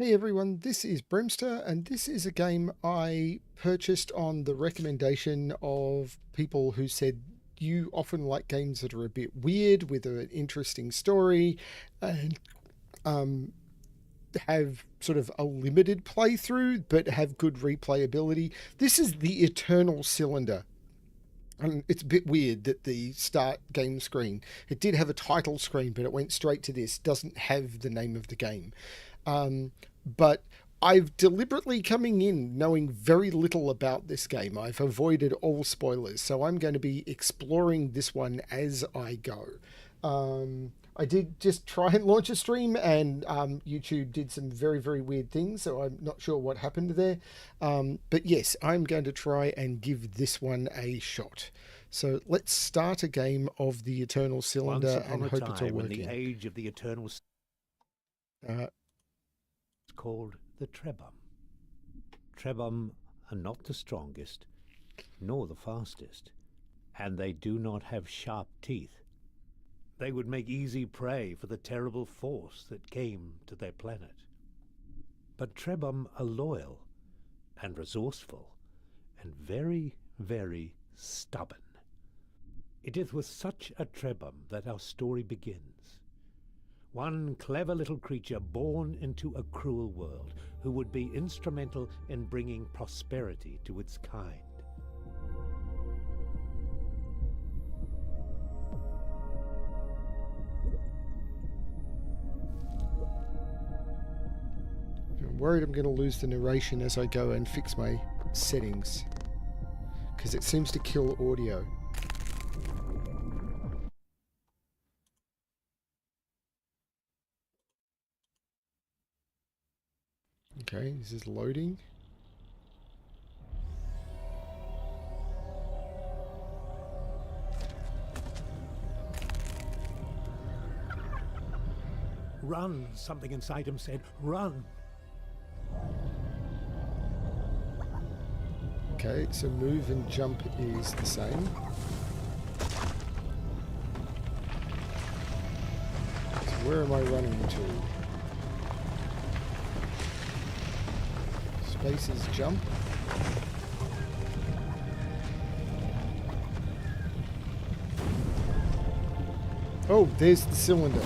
Hey everyone, this is BremSter, and this is a game I purchased on the recommendation of people who said you often like games that are a bit weird with an interesting story and um, have sort of a limited playthrough but have good replayability. This is the Eternal Cylinder. And it's a bit weird that the start game screen, it did have a title screen, but it went straight to this, doesn't have the name of the game. But I've deliberately coming in knowing very little about this game. I've avoided all spoilers, so I'm going to be exploring this one as I go. I did just try and launch a stream, and YouTube did some very, very weird things, so I'm not sure what happened there. But yes, I'm going to try and give this one a shot. So let's start a game of the Eternal Once Cylinder and upon a hope it's all time, in the working. age of the eternal Uh, called the Trebum. Trebum are not the strongest, nor the fastest, and they do not have sharp teeth. They would make easy prey for the terrible force that came to their planet. But Trebum are loyal and resourceful, and very, very stubborn. It is with such a Trebum that our story begins. One clever little creature born into a cruel world who would be instrumental in bringing prosperity to its kind. I'm worried I'm going to lose the narration as I go and fix my settings, because it seems to kill audio. Okay, this is loading. Run, something inside him said, run. Okay, so move and jump is the same. So where am I running to? Space is jump. Oh, there's the cylinder.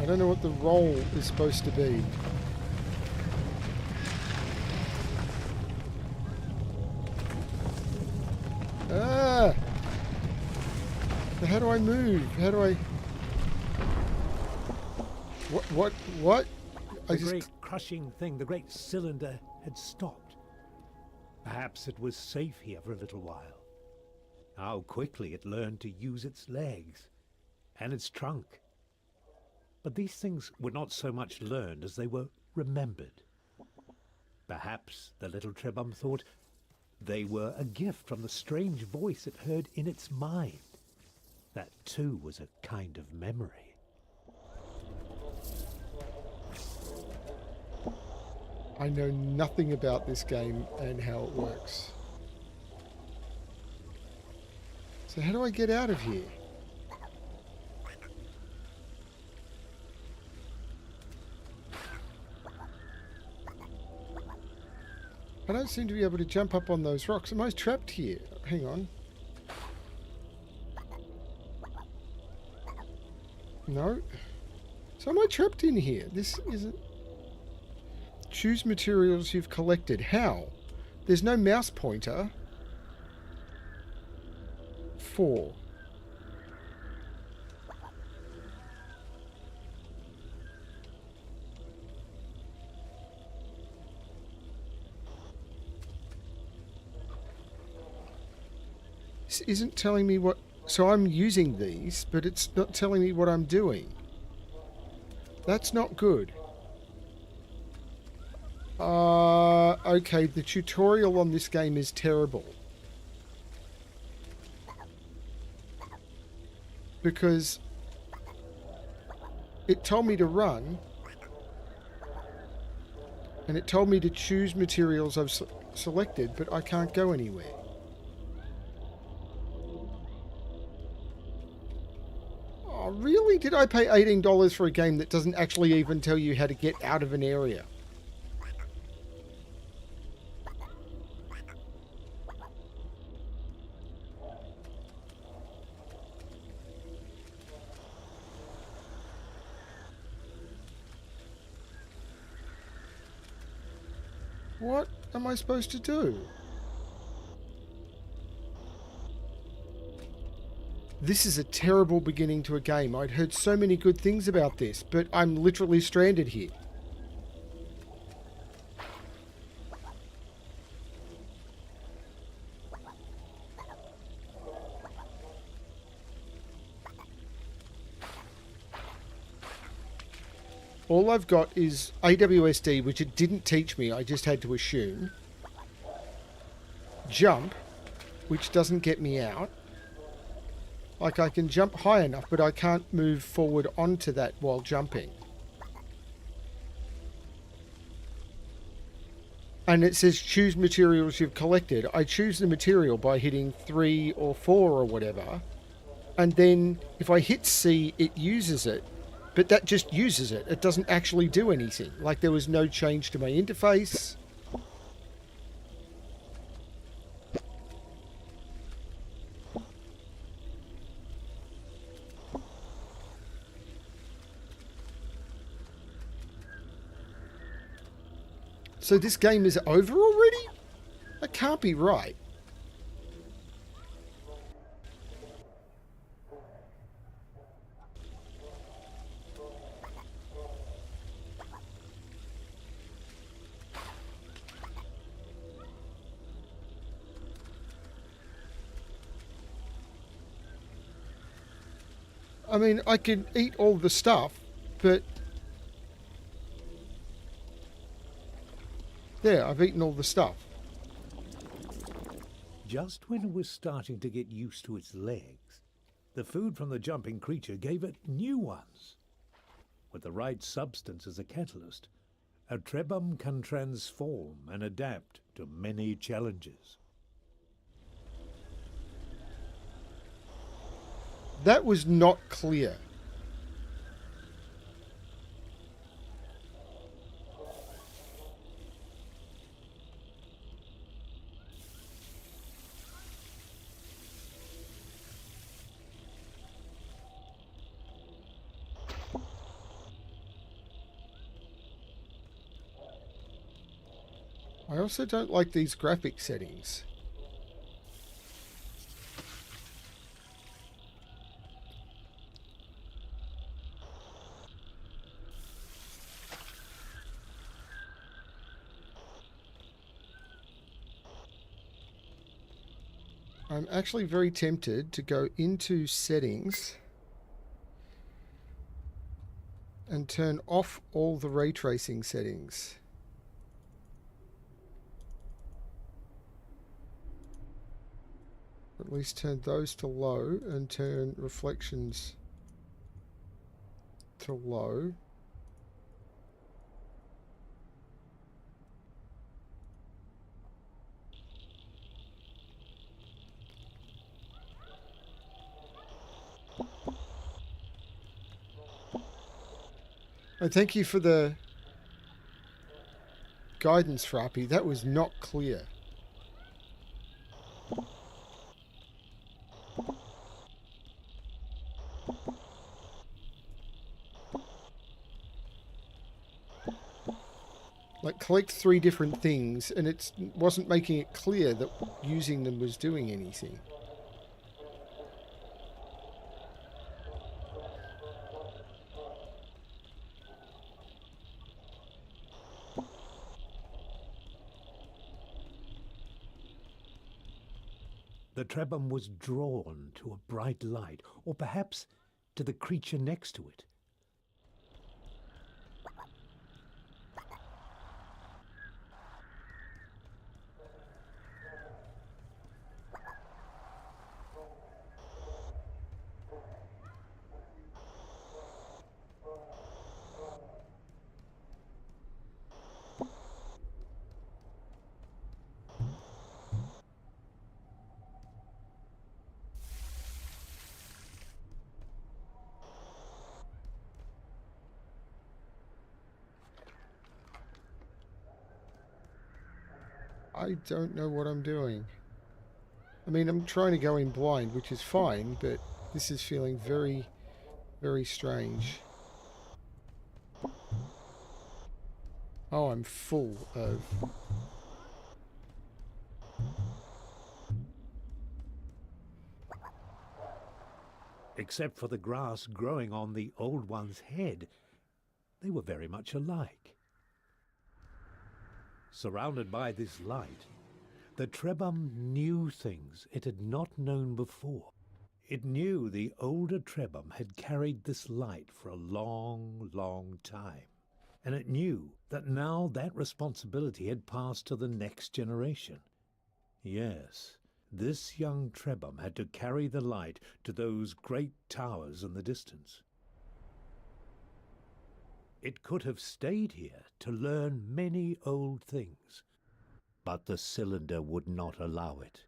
I don't know what the role is supposed to be. Ah! How do I move? How do I... What? The great crushing thing, the great cylinder, had stopped. Perhaps it was safe here for a little while. How quickly it learned to use its legs and its trunk. But these things were not so much learned as they were remembered. Perhaps the little Trebum thought they were a gift from the strange voice it heard in its mind. That too was a kind of memory. I know nothing about this game and how it works. So how do I get out of here? I don't seem to be able to jump up on those rocks. Am I trapped here? Hang on. No. So am I trapped in here? This isn't... Choose materials you've collected. How? There's no mouse pointer. 4. This isn't telling me what... So I'm using these, but it's not telling me what I'm doing. That's not good. Okay, the tutorial on this game is terrible. Because it told me to run, and it told me to choose materials I've selected, but I can't go anywhere. Oh, really? Did I pay $18 for a game that doesn't actually even tell you how to get out of an area? What am I supposed to do? This is a terrible beginning to a game. I'd heard so many good things about this, but I'm literally stranded here. All I've got is AWSD, which it didn't teach me, I just had to assume. Jump, which doesn't get me out. Like, I can jump high enough, but I can't move forward onto that while jumping. And it says choose materials you've collected. I choose the material by hitting 3 or 4 or whatever. And then if I hit C, it uses it. But that just uses it. It doesn't actually do anything. Like, there was no change to my interface. So this game is over already? That can't be right. I mean, I can eat all the stuff, but... There, I've eaten all the stuff. Just when it was starting to get used to its legs, the food from the jumping creature gave it new ones. With the right substance as a catalyst, a trebum can transform and adapt to many challenges. That was not clear. I also don't like these graphic settings. I'm actually very tempted to go into settings and turn off all the ray tracing settings. Or at least turn those to low and turn reflections to low. And thank you for the guidance, Frappy. That was not clear. Like, collect 3 different things, and it wasn't making it clear that using them was doing anything. The trebum was drawn to a bright light, or perhaps to the creature next to it. I don't know what I'm doing. I mean, I'm trying to go in blind, which is fine, but this is feeling very, very strange. Oh, I'm full of... Except for the grass growing on the old one's head, they were very much alike. Surrounded by this light, the Trebhum knew things it had not known before. It knew the older Trebhum had carried this light for a long, long time. And it knew that now that responsibility had passed to the next generation. Yes, this young Trebhum had to carry the light to those great towers in the distance. It could have stayed here to learn many old things, but the cylinder would not allow it.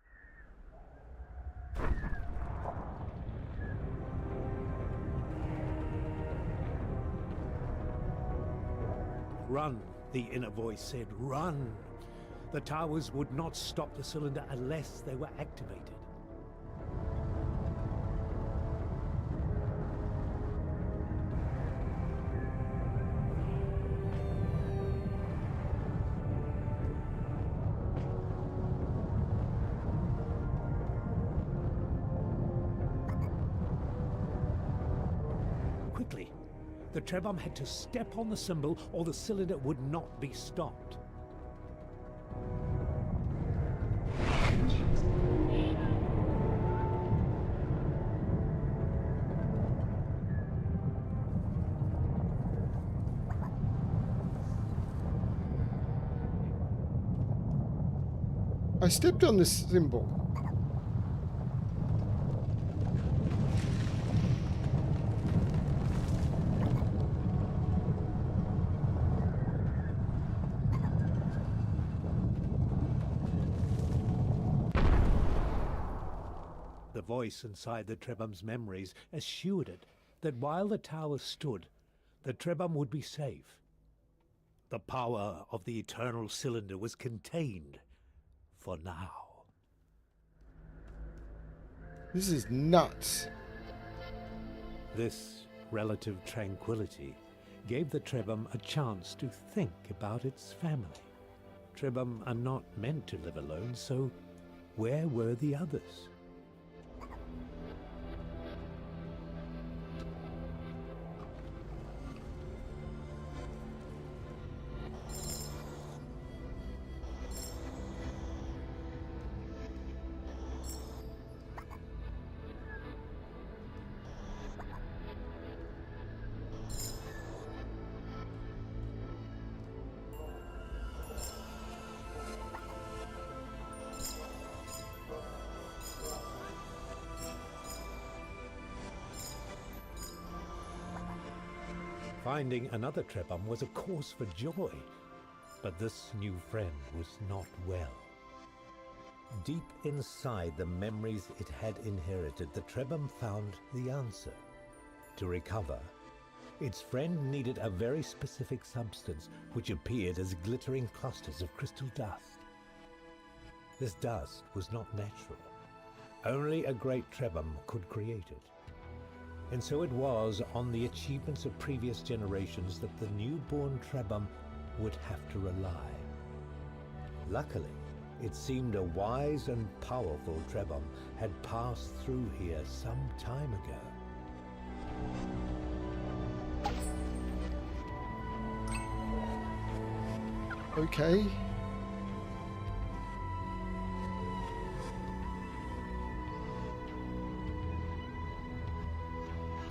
Run, the inner voice said, run! The towers would not stop the cylinder unless they were activated. Quickly, the Trebhum had to step on the symbol or the cylinder would not be stopped. I stepped on this symbol. The voice inside the Trebhum's memories assured it that while the tower stood, the Trebhum would be safe. The power of the eternal cylinder was contained for now. This is nuts. This relative tranquility gave the Trebhum a chance to think about its family. Trebhum are not meant to live alone, so where were the others? Finding another Trebhum was a cause for joy, but this new friend was not well. Deep inside the memories it had inherited, the Trebhum found the answer. To recover, its friend needed a very specific substance which appeared as glittering clusters of crystal dust. This dust was not natural. Only a great Trebhum could create it. And so it was on the achievements of previous generations that the newborn Trebhum would have to rely. Luckily, it seemed a wise and powerful Trebhum had passed through here some time ago. Okay.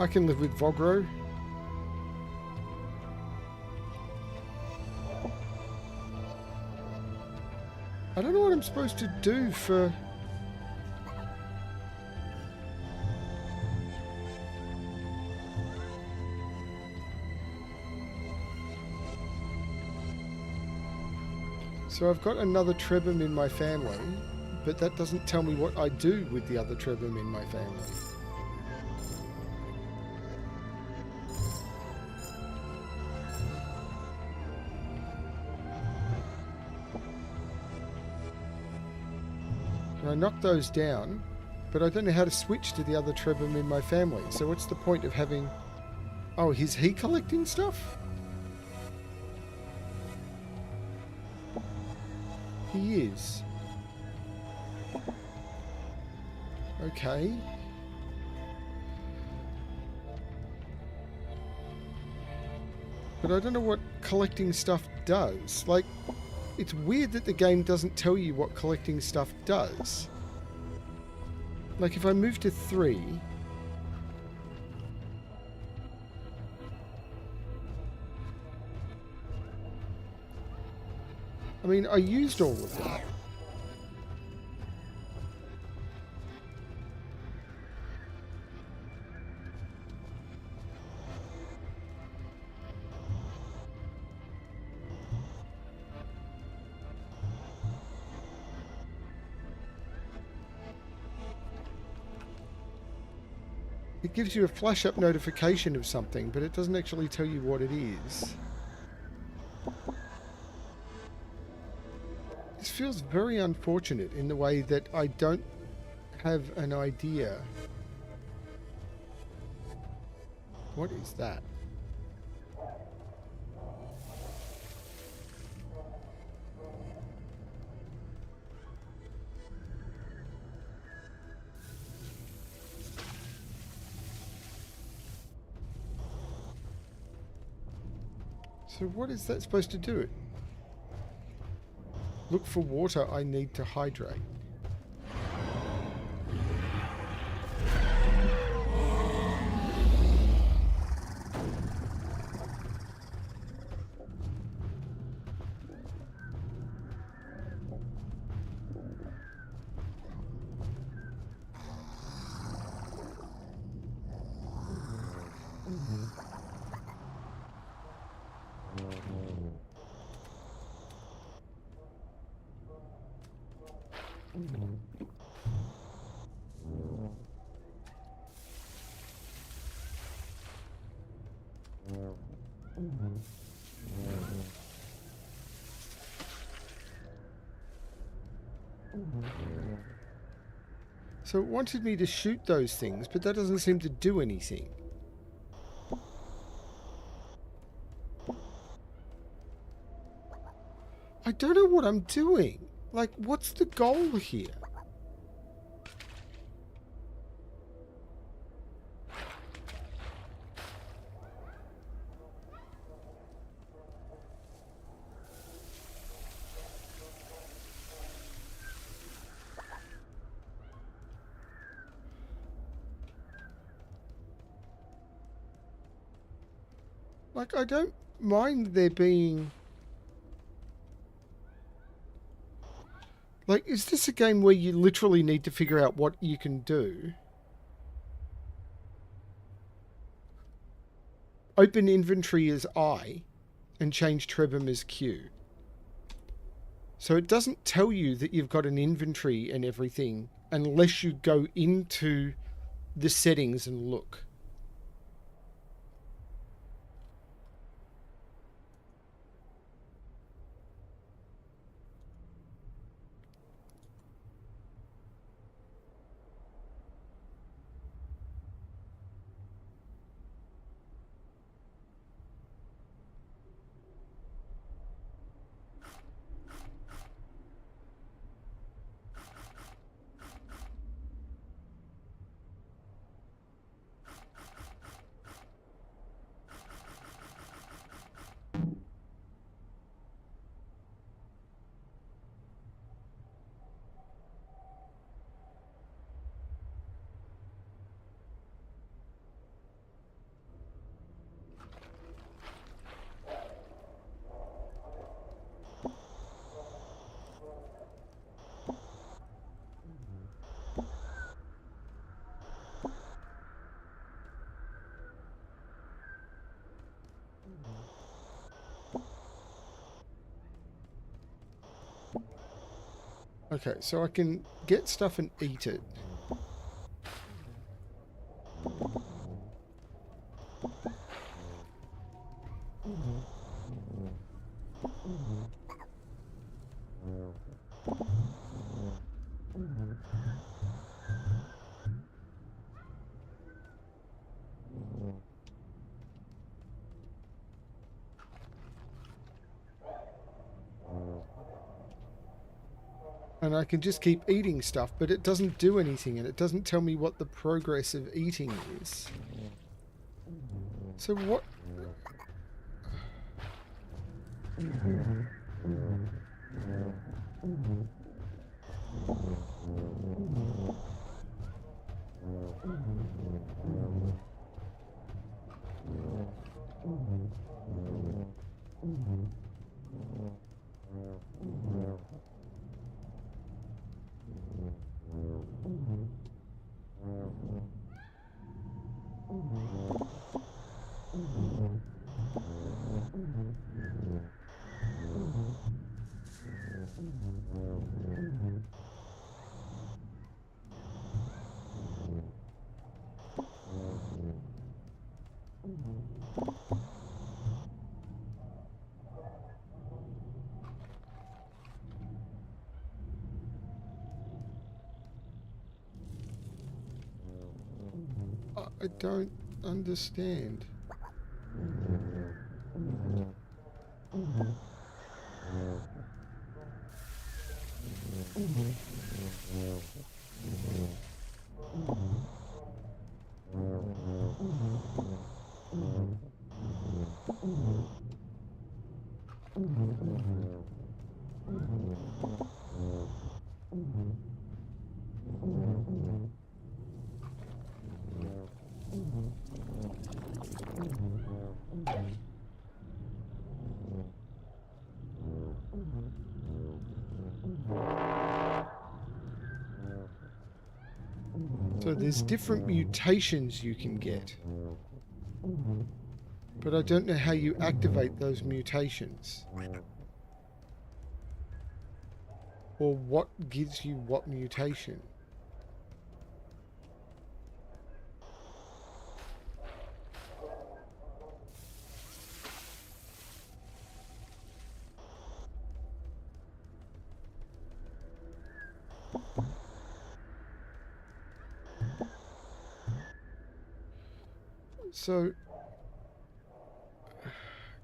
I can live with Vogro. I don't know what I'm supposed to do for... So I've got another Trebhum in my family, but that doesn't tell me what I do with the other Trebhum in my family. And I knocked those down, but I don't know how to switch to the other Trebham in my family. So what's the point of having... Oh, is he collecting stuff? He is. Okay. But I don't know what collecting stuff does. Like, it's weird that the game doesn't tell you what collecting stuff does. Like, if I move to 3... I mean, I used all of them. It gives you a flash-up notification of something, but it doesn't actually tell you what it is. This feels very unfortunate in the way that I don't have an idea. What is that? So what is that supposed to do? Look for water I need to hydrate. So it wanted me to shoot those things, but that doesn't seem to do anything. I don't know what I'm doing. Like, what's the goal here? Like, I don't mind there being... Like, is this a game where you literally need to figure out what you can do? Open inventory as I and change Trebham as Q. So it doesn't tell you that you've got an inventory and everything unless you go into the settings and look. Okay, so I can get stuff and eat it. And I can just keep eating stuff, but it doesn't do anything, and it doesn't tell me what the progress of eating is. So what? I don't understand. So there's different mutations you can get, but I don't know how you activate those mutations, or what gives you what mutation. So,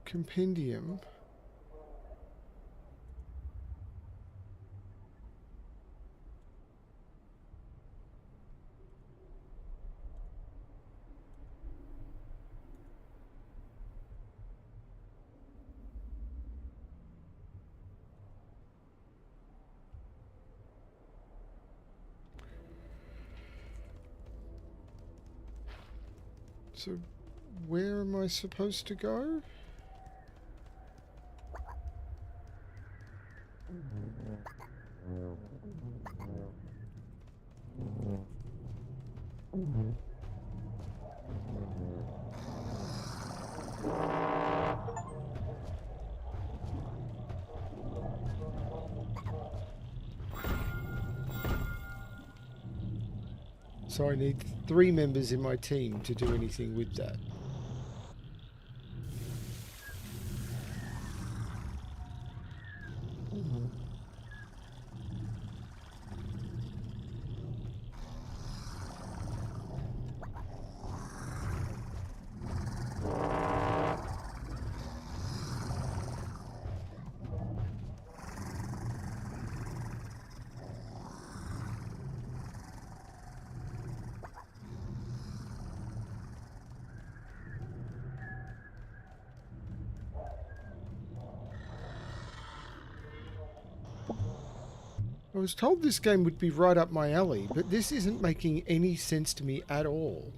compendium. So, where am I supposed to go? So I need 3 members in my team to do anything with that. I was told this game would be right up my alley, but this isn't making any sense to me at all.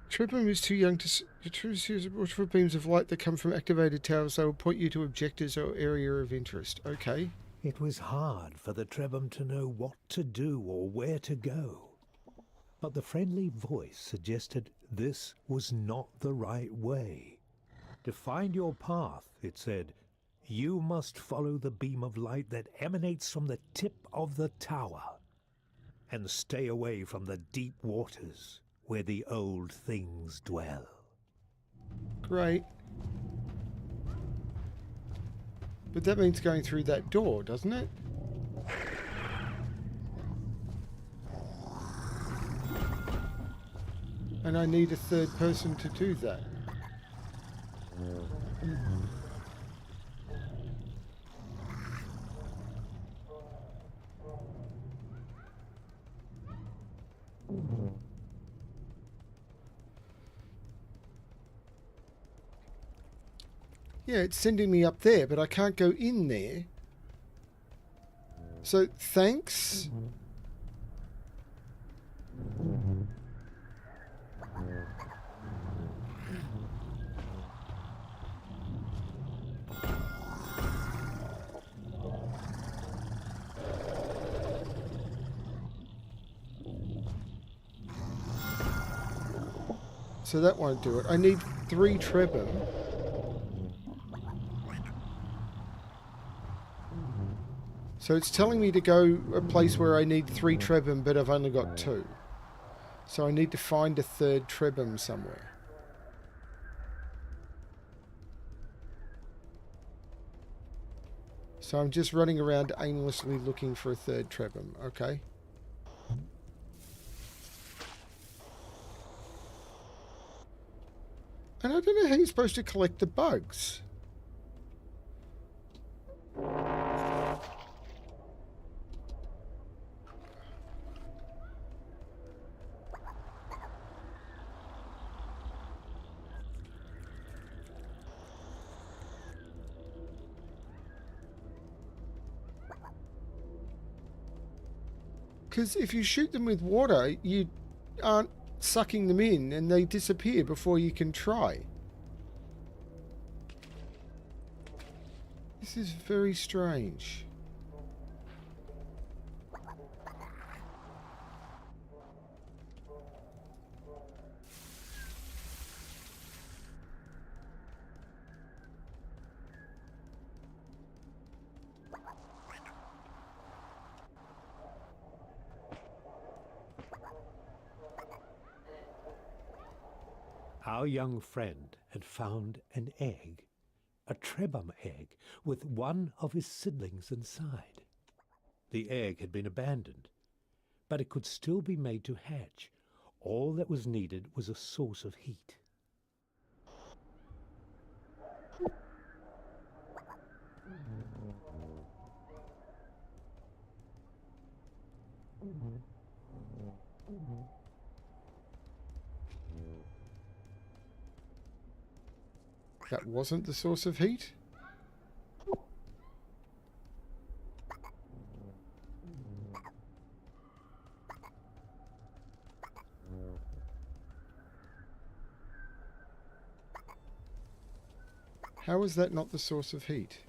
Trebum is too young to use multiple beams of light that come from activated towers. They will point you to objectives or area of interest. Okay. It was hard for the Trebum to know what to do or where to go. But the friendly voice suggested this was not the right way. To find your path, it said, you must follow the beam of light that emanates from the tip of the tower, and stay away from the deep waters where the old things dwell. Great. But that means going through that door, doesn't it? And I need a third person to do that. Yeah, it's sending me up there, but I can't go in there. So, thanks. So that won't do it. I need 3 Trebum. So it's telling me to go a place where I need 3 Trebum, but I've only got 2. So I need to find a third Trebum somewhere. So I'm just running around aimlessly looking for a third Trebum. Okay. And I don't know how you're supposed to collect the bugs. Because if you shoot them with water, you aren't sucking them in and they disappear before you can try. This is very strange. Our young friend had found an egg, a Trebum egg, with one of his siblings inside. The egg had been abandoned, but it could still be made to hatch. All that was needed was a source of heat. That wasn't the source of heat? How is that not the source of heat?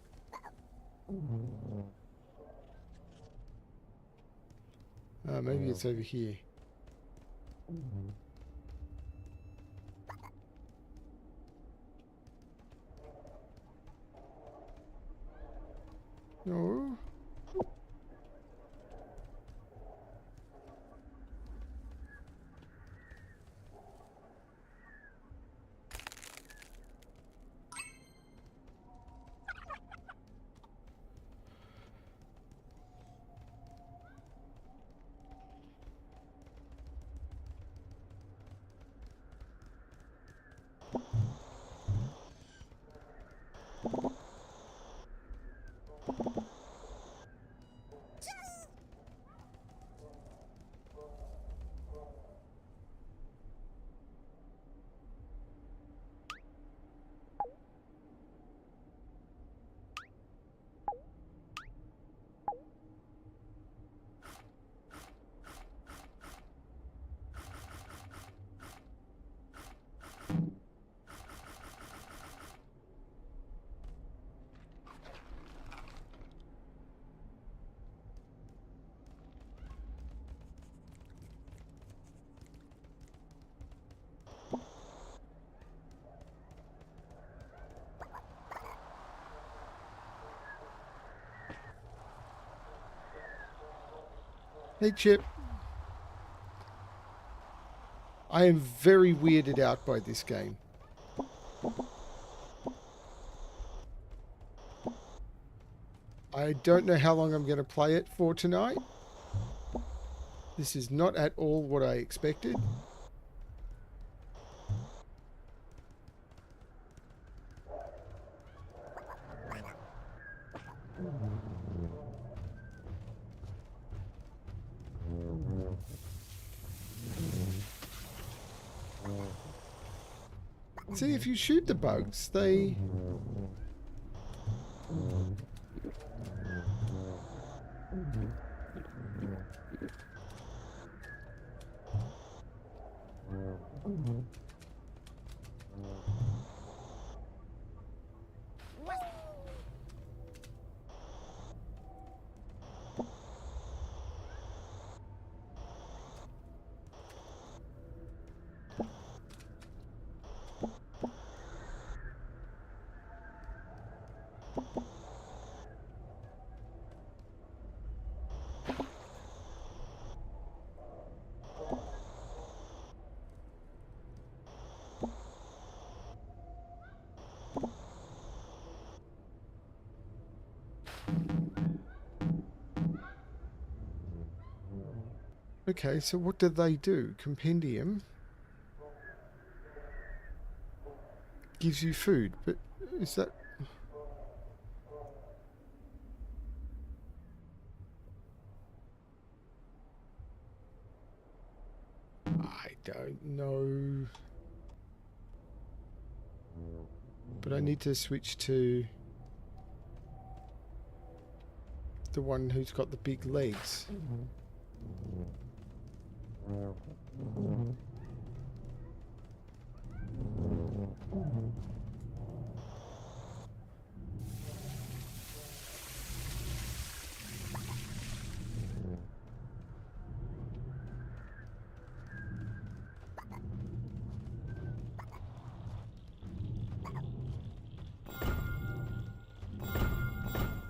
Maybe it's over here. No. Hey, Chip. I am very weirded out by this game. I don't know how long I'm going to play it for tonight. This is not at all what I expected. See, if you shoot the bugs, they... Okay, so what do they do? Compendium gives you food, but is that... I don't know. But I need to switch to the one who's got the big legs.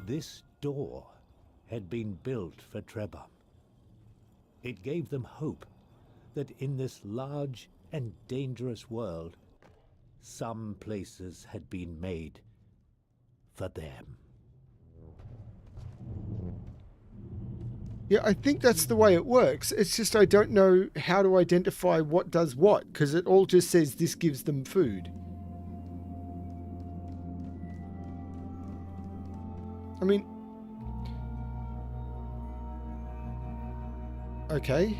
This door had been built for Trebhum. It gave them hope that in this large and dangerous world, some places had been made for them. Yeah, I think that's the way it works. It's just I don't know how to identify what does what, because it all just says this gives them food. I mean... Okay.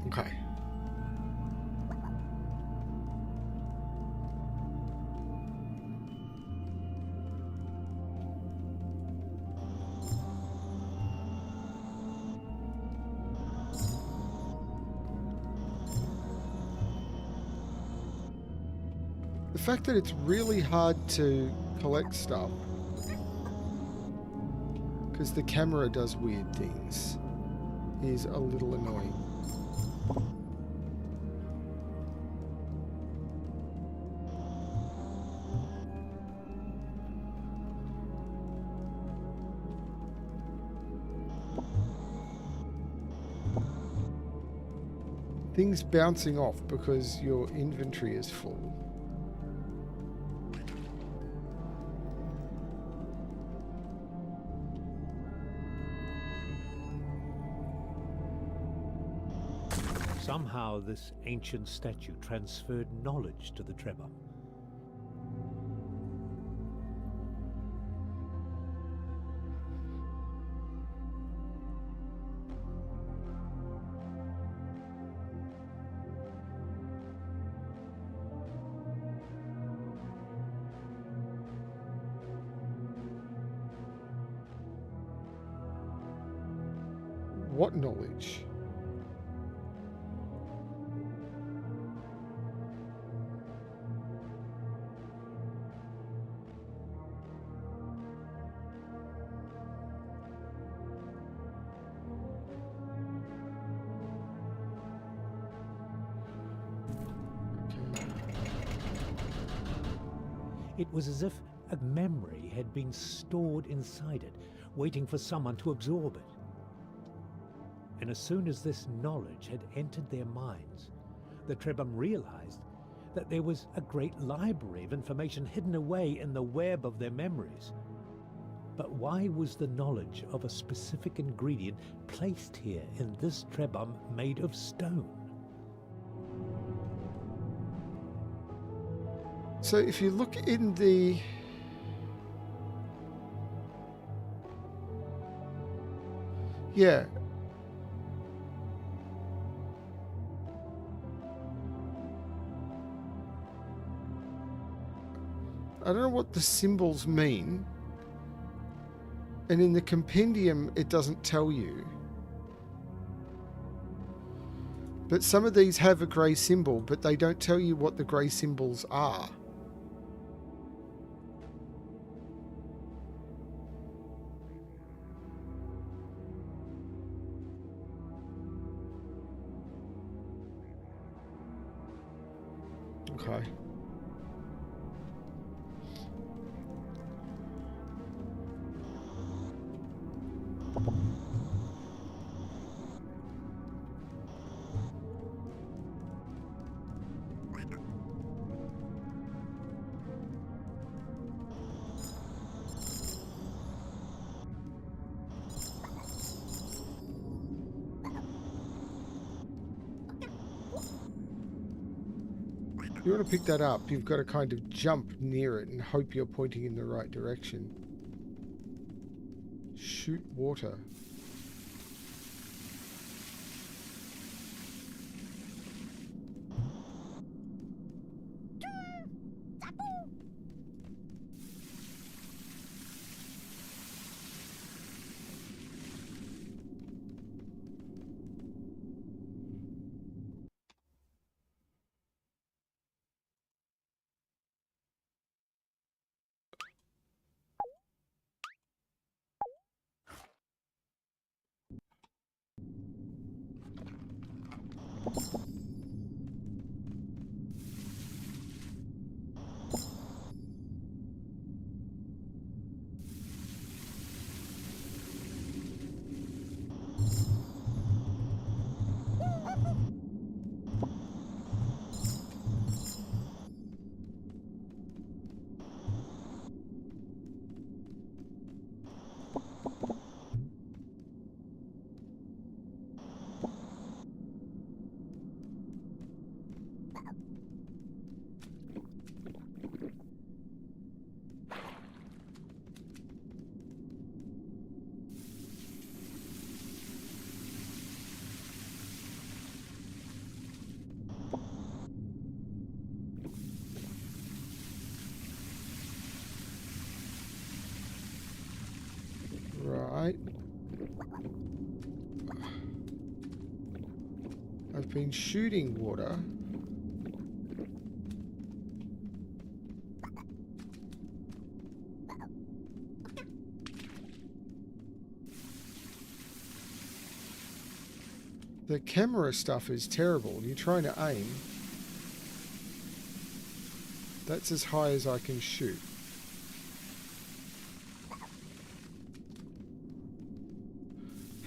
Okay. The fact that it's really hard to collect stuff because the camera does weird things is a little annoying. Things bouncing off because your inventory is full. Somehow this ancient statue transferred knowledge to the Trebhum. What knowledge? It was as if a memory had been stored inside it, waiting for someone to absorb it. And as soon as this knowledge had entered their minds, the Trebhum realized that there was a great library of information hidden away in the web of their memories. But why was the knowledge of a specific ingredient placed here in this Trebhum made of stone? So if you look in the... Yeah. I don't know what the symbols mean. And in the compendium, it doesn't tell you. But some of these have a grey symbol, but they don't tell you what the grey symbols are. Okay. If you want to pick that up, you've got to kind of jump near it and hope you're pointing in the right direction. Shoot water. Right. I've been shooting water. The camera stuff is terrible. You're trying to aim. That's as high as I can shoot.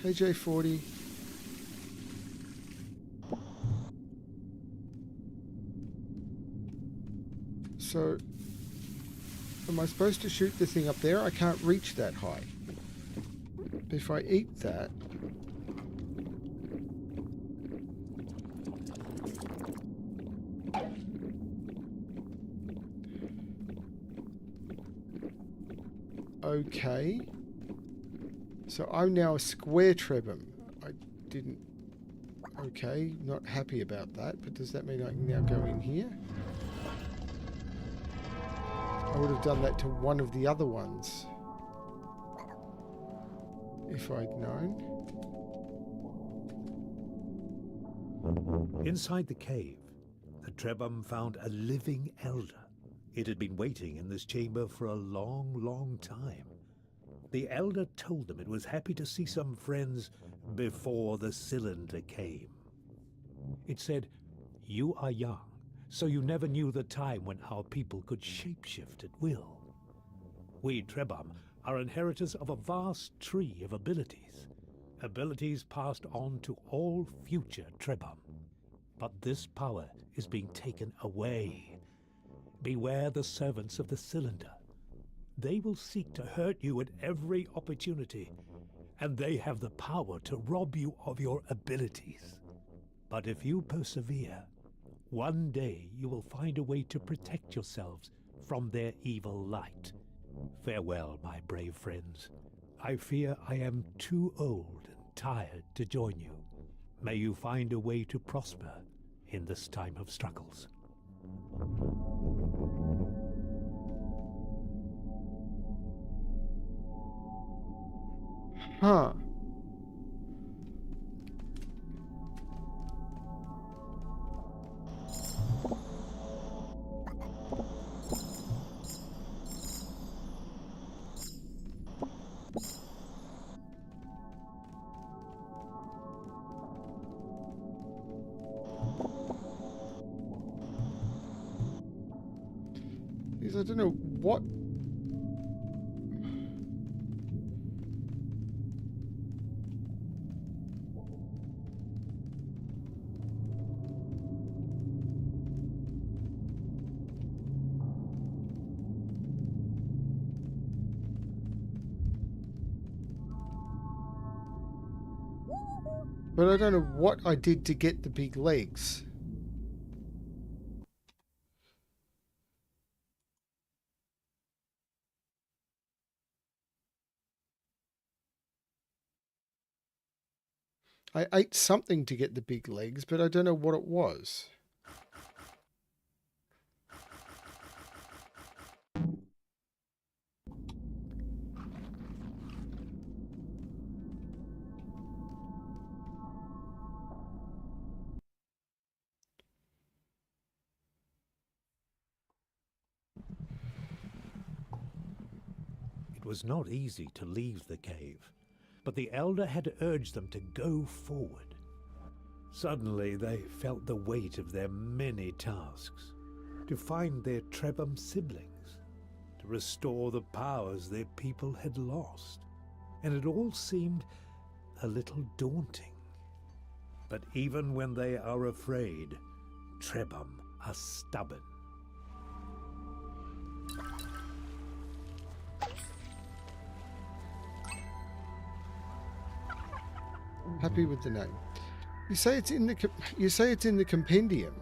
Hey J40. So, am I supposed to shoot the thing up there? I can't reach that high. If I eat that... Okay. So I'm now a square Trebhum. I didn't... Okay, not happy about that, but does that mean I can now go in here? I would have done that to one of the other ones. If I'd known. Inside the cave, the Trebhum found a living elder. It had been waiting in this chamber for a long, long time. The elder told them it was happy to see some friends before the cylinder came. It said, "You are young, so you never knew the time when our people could shapeshift at will. We Trebum are inheritors of a vast tree of abilities. Abilities passed on to all future Trebum. But this power is being taken away. Beware the servants of the cylinder. They will seek to hurt you at every opportunity, and they have the power to rob you of your abilities. But if you persevere, one day you will find a way to protect yourselves from their evil light. Farewell, my brave friends. I fear I am too old and tired to join you. May you find a way to prosper in this time of struggles. Huh. Because I don't know what... But I don't know what I did to get the big legs. I ate something to get the big legs, but I don't know what it was. It was not easy to leave the cave, but the elder had urged them to go forward. Suddenly they felt the weight of their many tasks, to find their Trebum siblings, to restore the powers their people had lost, and it all seemed a little daunting. But even when they are afraid, Trebum are stubborn. Happy with the name. You say it's in the compendium.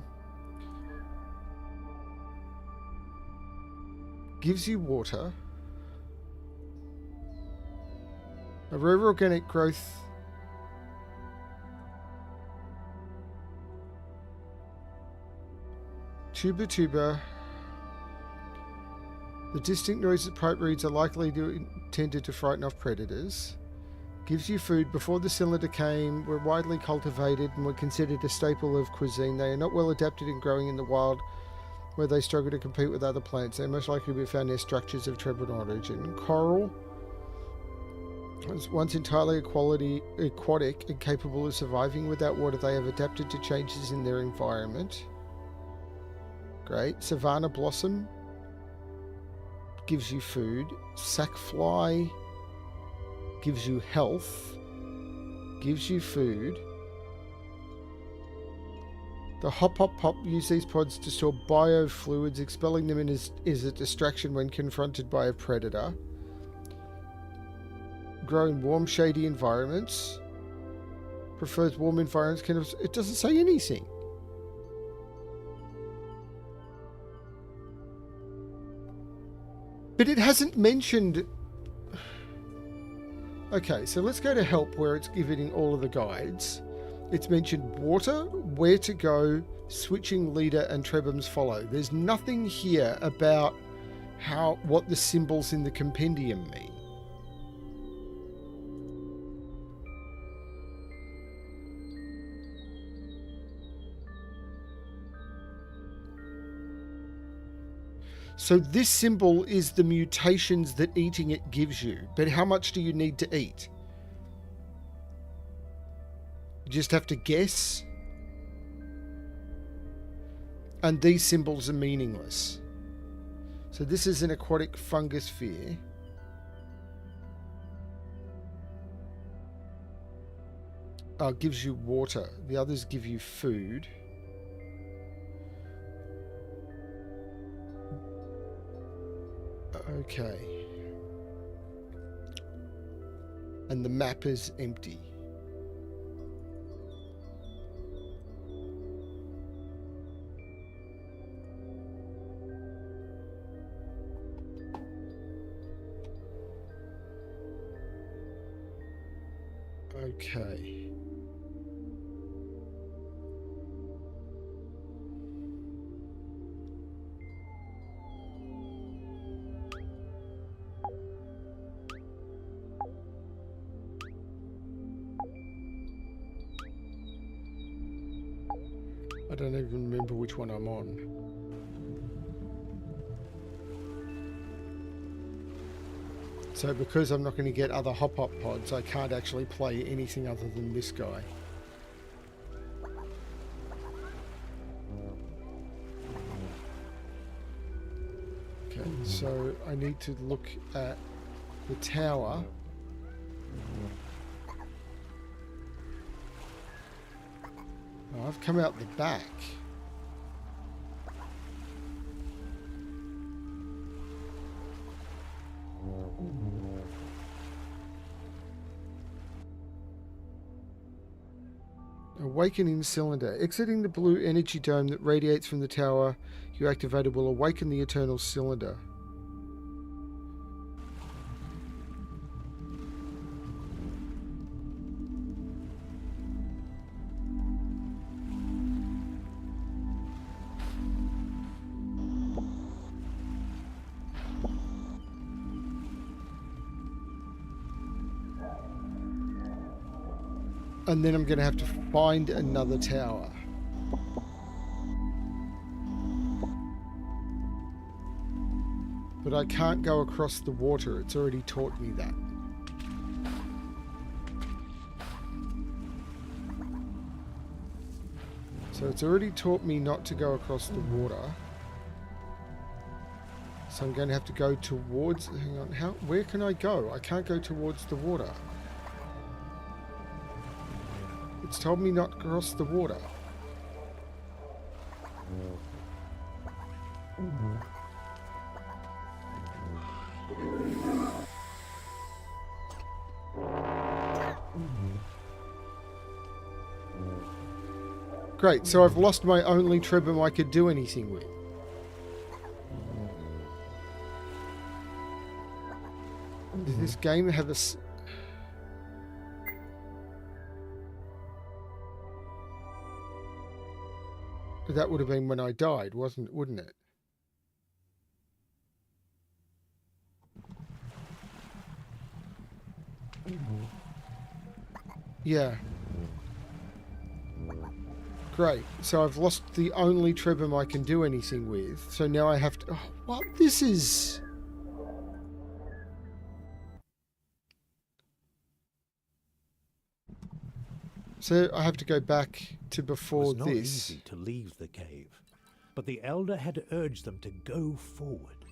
Gives you water. A rare organic growth. Tuba. The distinct noise that pipe reeds are likely intended to frighten off predators. Gives you food. Before the cylinder came, were widely cultivated and were considered a staple of cuisine. They are not well adapted in growing in the wild, where they struggle to compete with other plants. They are most likely to be found near structures of Trebon origin. Coral was once entirely aquatic and capable of surviving without water. They have adapted to changes in their environment. Great. Savannah blossom gives you food. Sackfly gives you health, gives you food. The Hop use these pods to store biofluids. Expelling them is a distraction when confronted by a predator. Grow in warm, shady environments. Prefers warm environments. It doesn't say anything. But it hasn't mentioned... Okay, so let's go to help where it's giving all of the guides. It's mentioned water, where to go, switching leader, and Trebums follow. There's nothing here about what the symbols in the compendium mean. So this symbol is the mutations that eating it gives you. But how much do you need to eat? You just have to guess. And these symbols are meaningless. So this is an aquatic fungus sphere. gives you water. The others give you food. Okay. And the map is empty. Okay. I don't even remember which one I'm on. So because I'm not going to get other hop-up pods, I can't actually play anything other than this guy. Okay, so I need to look at the tower. Oh, I've come out the back. Awakening cylinder. Exiting the blue energy dome that radiates from the tower you activated will awaken the eternal cylinder. And then I'm going to have to find another tower. But I can't go across the water. It's already taught me that. So it's already taught me not to go across the water. So I'm going to have to go towards... Hang on. Where can I go? I can't go towards the water. It's told me not to cross the water. Great, so I've lost my only Trebum I could do anything with. Does this game have a... That would have been when I died, wouldn't it? Yeah. Great. So I've lost the only Trebum I can do anything with. So now I have to... Oh, what? This is... So I have to go back to before it was not this. Easy to leave the cave, but the elder had urged them to go forward.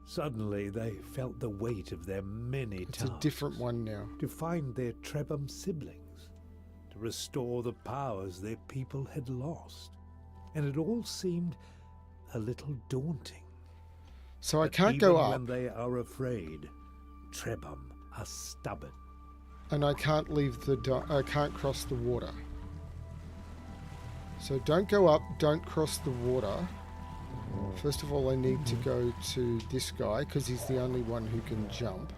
Suddenly they felt the weight of their many tasks. It's a different one now. To find their Trebum siblings, to restore the powers their people had lost. And it all seemed a little daunting. So I can't go up. When they are afraid, Trebum are stubborn. And I can't leave the... I can't cross the water. So don't go up, don't cross the water. First of all, I need to go to this guy, because he's the only one who can jump.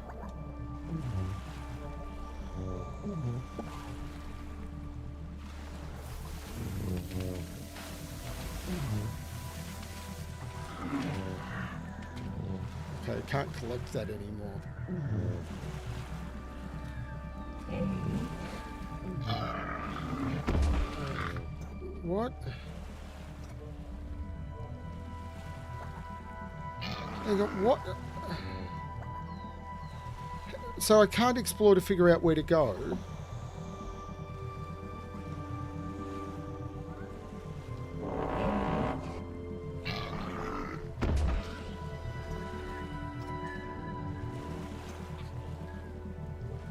Okay, I can't collect that anymore. What? Hang on, what? So I can't explore to figure out where to go.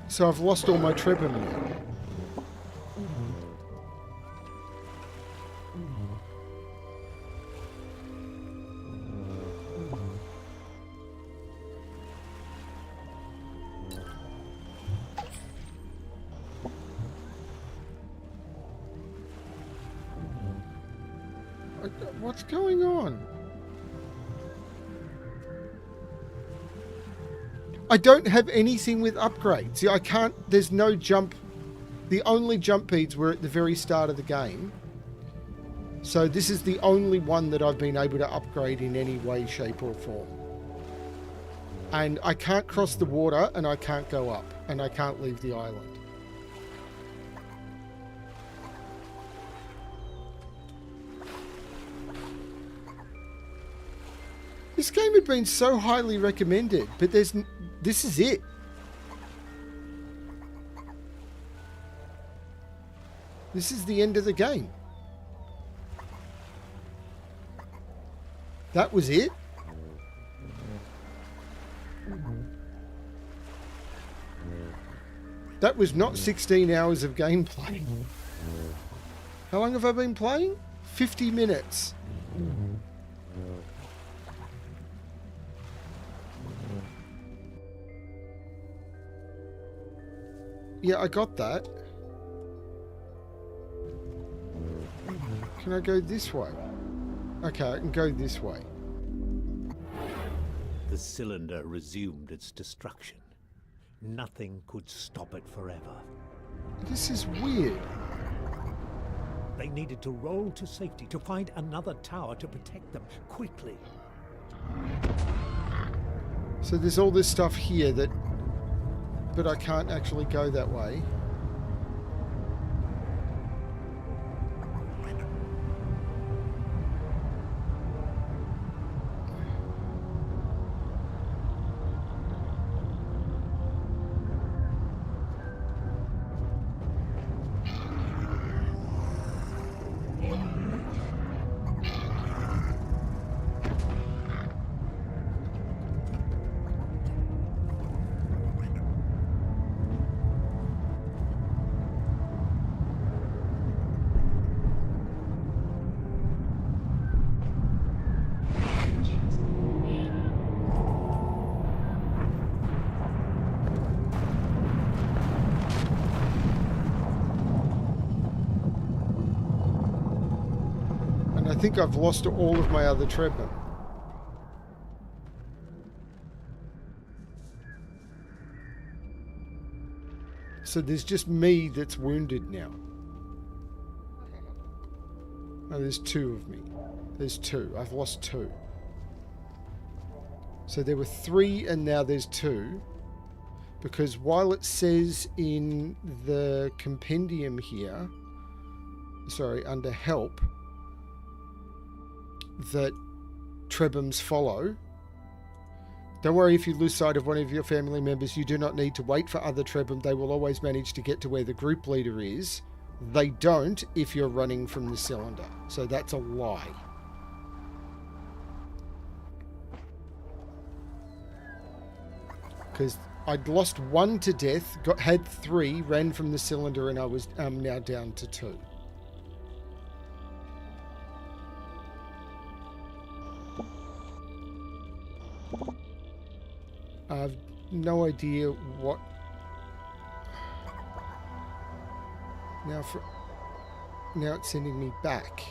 So I've lost all my Trebum now. What's going on? I don't have anything with upgrades. See, I can't... There's no jump. The only jump beads were at the very start of the game. So this is the only one that I've been able to upgrade in any way, shape or form. And I can't cross the water, and I can't go up, and I can't leave the island. This game had been so highly recommended, but this is it. This is the end of the game. That was it? That was not 16 hours of gameplay. How long have I been playing? 50 minutes. Yeah, I got that. Can I go this way? Okay, I can go this way. The cylinder resumed its destruction. Nothing could stop it forever. This is weird. They needed to roll to safety to find another tower to protect them quickly. So there's all this stuff here that... But I can't actually go that way. I think I've lost all of my other treadmill. So there's just me that's wounded now. Oh, there's two of me. There's two. I've lost two. So there were three and now there's two. Because while it says in the compendium here, sorry, under help, that trebums follow. Don't worry if you lose sight of one of your family members. You do not need to wait for other trebum. They will always manage to get to where the group leader is. They don't if you're running from the cylinder. So that's a lie. Because I'd lost one to death, had three, ran from the cylinder, and I was now down to two. I've no idea what... Now it's sending me back.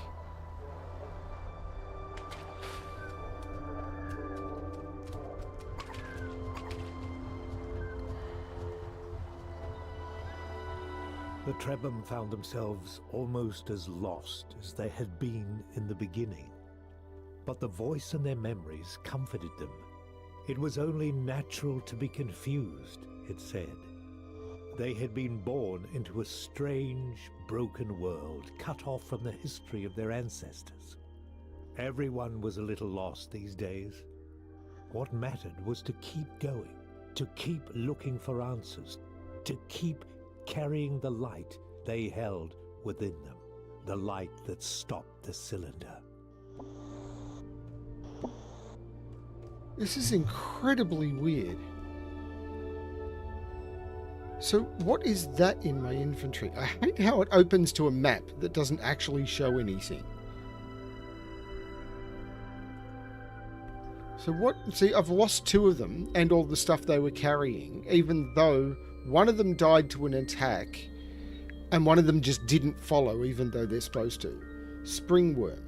The trebum found themselves almost as lost as they had been in the beginning. But the voice in their memories comforted them. It was only natural to be confused, it said. They had been born into a strange, broken world, cut off from the history of their ancestors. Everyone was a little lost these days. What mattered was to keep going, to keep looking for answers, to keep carrying the light they held within them, the light that stopped the cylinder. This is incredibly weird. So what is that in my inventory? I hate how it opens to a map that doesn't actually show anything. So what? See, I've lost two of them and all the stuff they were carrying, even though one of them died to an attack and one of them just didn't follow, even though they're supposed to. Springworm.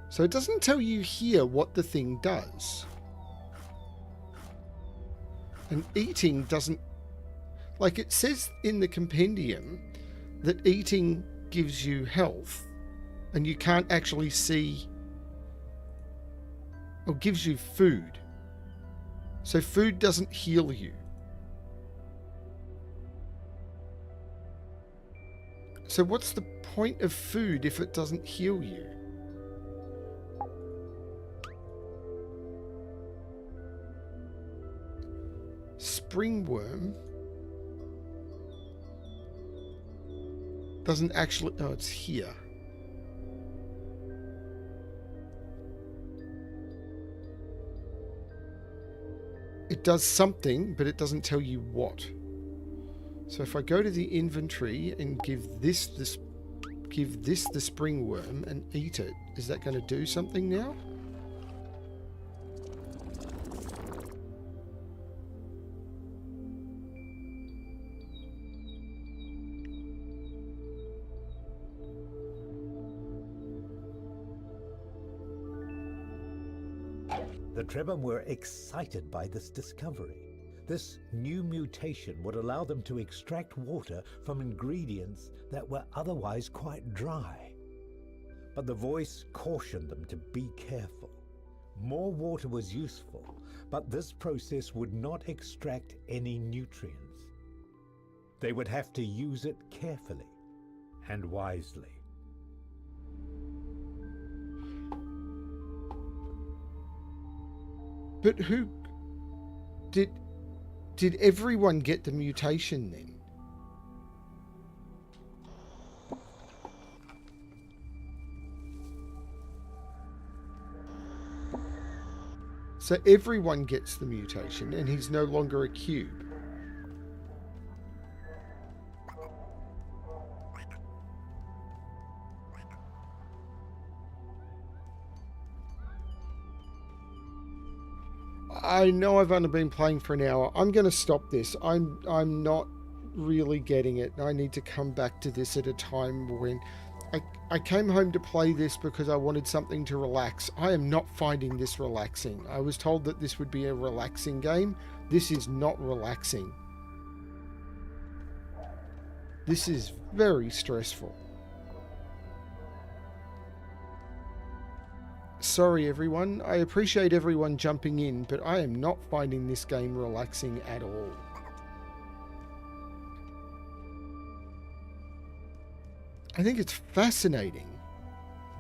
So it doesn't tell you here what the thing does. And eating doesn't... Like, it says in the compendium that eating gives you health, and you can't actually see... Or gives you food. So food doesn't heal you. So what's the point of food if it doesn't heal you? Springworm doesn't actually... Oh, it's here. It does something, but it doesn't tell you what. So if I go to the inventory and give this the springworm and eat it, is that going to do something now? The Trebhum were excited by this discovery. This new mutation would allow them to extract water from ingredients that were otherwise quite dry. But the voice cautioned them to be careful. More water was useful, but this process would not extract any nutrients. They would have to use it carefully and wisely. But who... Did everyone get the mutation then? So everyone gets the mutation and he's no longer a cube. I know I've only been playing for an hour. I'm going to stop this. I'm not really getting it. I need to come back to this at a time when... I came home to play this because I wanted something to relax. I am not finding this relaxing. I was told that this would be a relaxing game. This is not relaxing. This is very stressful. Sorry everyone, I appreciate everyone jumping in, but I am not finding this game relaxing at all. I think it's fascinating,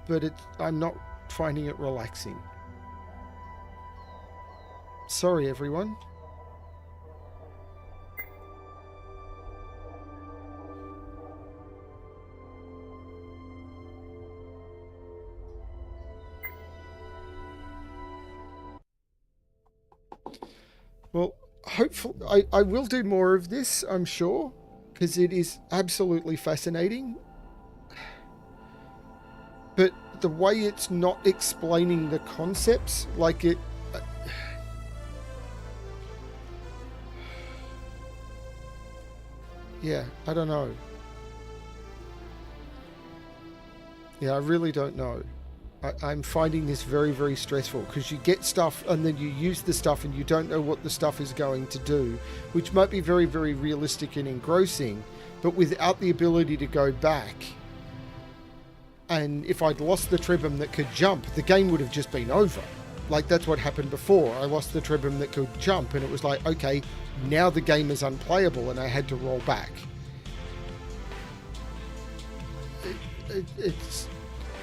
but I'm not finding it relaxing. Sorry everyone. Well, hopefully, I will do more of this, I'm sure, because it is absolutely fascinating. But the way it's not explaining the concepts, like it... yeah, I don't know. Yeah, I really don't know. I'm finding this very, very stressful because you get stuff and then you use the stuff and you don't know what the stuff is going to do, which might be very, very realistic and engrossing, but without the ability to go back. And if I'd lost the Trebhum that could jump, the game would have just been over. Like, that's what happened before. I lost the Trebhum that could jump and it was like, okay, now the game is unplayable and I had to roll back.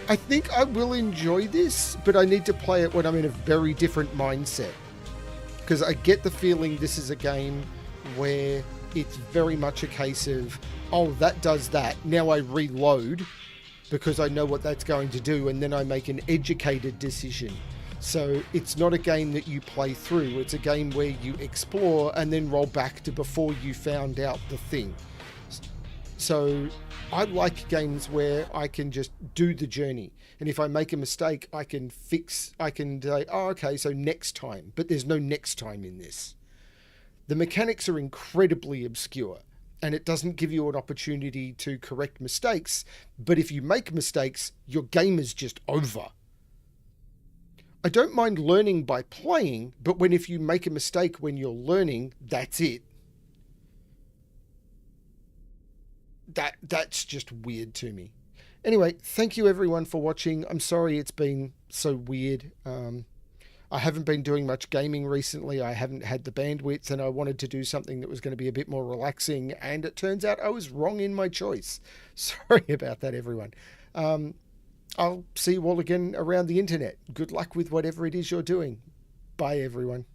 I think I will enjoy this, but I need to play it when I'm in a very different mindset. Because I get the feeling this is a game where it's very much a case of, oh, that does that. Now I reload because I know what that's going to do, and then I make an educated decision. So it's not a game that you play through. It's a game where you explore and then roll back to before you found out the thing. So I like games where I can just do the journey. And if I make a mistake, I can say, oh, okay, so next time. But there's no next time in this. The mechanics are incredibly obscure, and it doesn't give you an opportunity to correct mistakes. But if you make mistakes, your game is just over. I don't mind learning by playing, but when if you make a mistake when you're learning, that's it. That's just weird to me. Anyway, thank you everyone for watching. I'm sorry it's been so weird. I haven't been doing much gaming recently. I haven't had the bandwidth, and I wanted to do something that was going to be a bit more relaxing, and it turns out I was wrong in my choice. Sorry about that, everyone. I'll see you all again around the internet. Good luck with whatever it is you're doing. Bye, everyone.